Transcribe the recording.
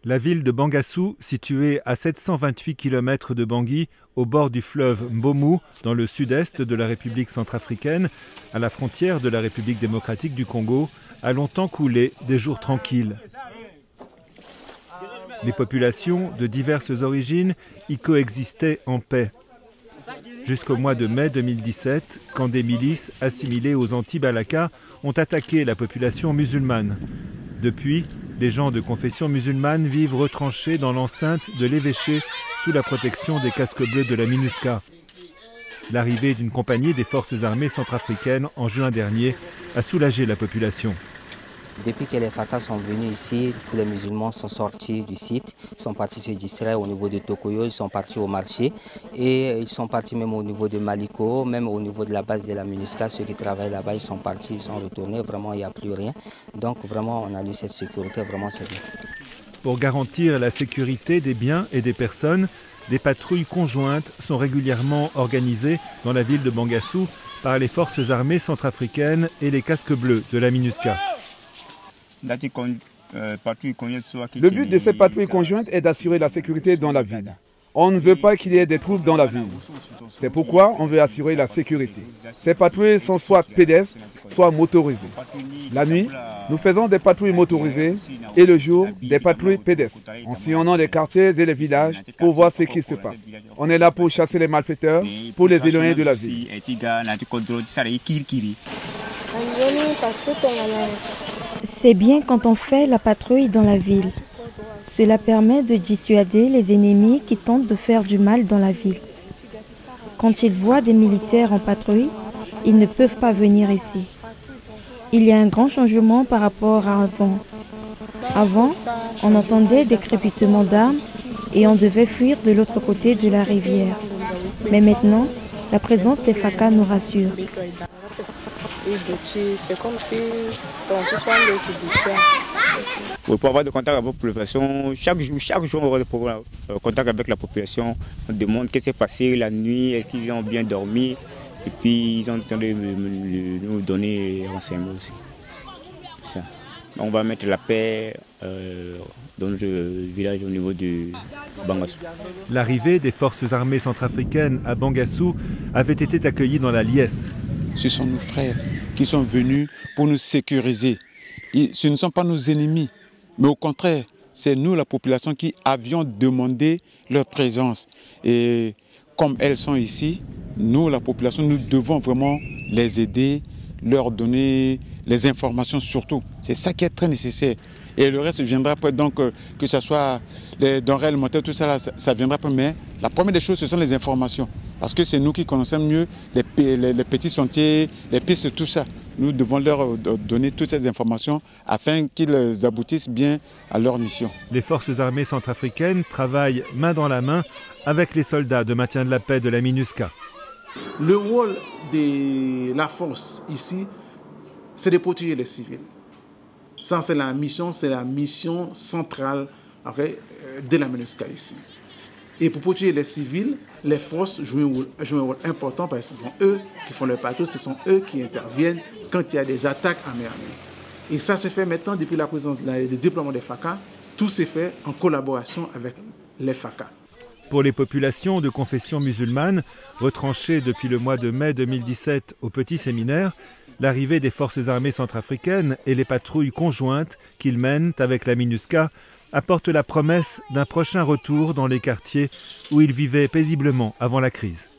La ville de Bangassou, située à 728 km de Bangui, au bord du fleuve Mbomu, dans le sud-est de la République centrafricaine, à la frontière de la République démocratique du Congo, a longtemps coulé des jours tranquilles. Les populations de diverses origines y coexistaient en paix. Jusqu'au mois de mai 2017, quand des milices assimilées aux anti-Balaka ont attaqué la population musulmane. Depuis, les gens de confession musulmane vivent retranchés dans l'enceinte de l'évêché sous la protection des casques bleus de la MINUSCA. L'arrivée d'une compagnie des forces armées centrafricaines en juin dernier a soulagé la population. Depuis que les FACA sont venus ici, tous les musulmans sont sortis du site, ils sont partis se distraire au niveau de Tokoyo, ils sont partis au marché et ils sont partis même au niveau de Maliko, même au niveau de la base de la MINUSCA. Ceux qui travaillent là-bas, ils sont partis, ils sont retournés, vraiment il n'y a plus rien. Donc vraiment on a eu cette sécurité, vraiment c'est bien. Pour garantir la sécurité des biens et des personnes, des patrouilles conjointes sont régulièrement organisées dans la ville de Bangassou par les forces armées centrafricaines et les casques bleus de la MINUSCA. Le but de ces patrouilles conjointes est d'assurer la sécurité dans la ville. On ne veut pas qu'il y ait des troubles dans la ville. C'est pourquoi on veut assurer la sécurité. Ces patrouilles sont soit pédestres, soit motorisées. La nuit, nous faisons des patrouilles motorisées et le jour, des patrouilles pédestres, en sillonnant les quartiers et les villages pour voir ce qui se passe. On est là pour chasser les malfaiteurs, pour les éloigner de la ville. C'est bien quand on fait la patrouille dans la ville. Cela permet de dissuader les ennemis qui tentent de faire du mal dans la ville. Quand ils voient des militaires en patrouille, ils ne peuvent pas venir ici. Il y a un grand changement par rapport à avant. Avant, on entendait des crépitements d'armes et on devait fuir de l'autre côté de la rivière. Mais maintenant, la présence des FACA nous rassure. C'est comme si ton soit pour avoir des contacts avec la population, chaque jour on aura des contacts avec la population. On demande ce qui s'est passé la nuit, est-ce qu'ils ont bien dormi. Et puis ils ont le temps de nous donner des renseignements aussi. Ça. On va mettre la paix dans notre village au niveau de Bangassou. L'arrivée des forces armées centrafricaines à Bangassou avait été accueillie dans la liesse. Ce sont nos frères qui sont venus pour nous sécuriser. Ce ne sont pas nos ennemis, mais au contraire, c'est nous, la population, qui avions demandé leur présence. Et comme elles sont ici, nous, la population, nous devons vraiment les aider, leur donner les informations surtout. C'est ça qui est très nécessaire. Et le reste viendra après, donc que ce soit les denrées alimentaires, tout ça, là, ça viendra après. Mais la première des choses, ce sont les informations. Parce que c'est nous qui connaissons mieux les petits sentiers, les pistes, tout ça. Nous devons leur donner toutes ces informations afin qu'ils aboutissent bien à leur mission. Les forces armées centrafricaines travaillent main dans la main avec les soldats de maintien de la paix de la MINUSCA. Le rôle de la force ici, c'est de protéger les civils. Ça, c'est la mission centrale de la MINUSCA ici. Et pour protéger les civils, les forces jouent un rôle important parce que ce sont eux qui font leur patrouille, ce sont eux qui interviennent quand il y a des attaques armées. Et ça se fait maintenant depuis la présence du déploiement des FACA. Tout se fait en collaboration avec les FACA. Pour les populations de confession musulmane, retranchées depuis le mois de mai 2017 au Petit Séminaire, l'arrivée des forces armées centrafricaines et les patrouilles conjointes qu'ils mènent avec la MINUSCA apporte la promesse d'un prochain retour dans les quartiers où ils vivaient paisiblement avant la crise.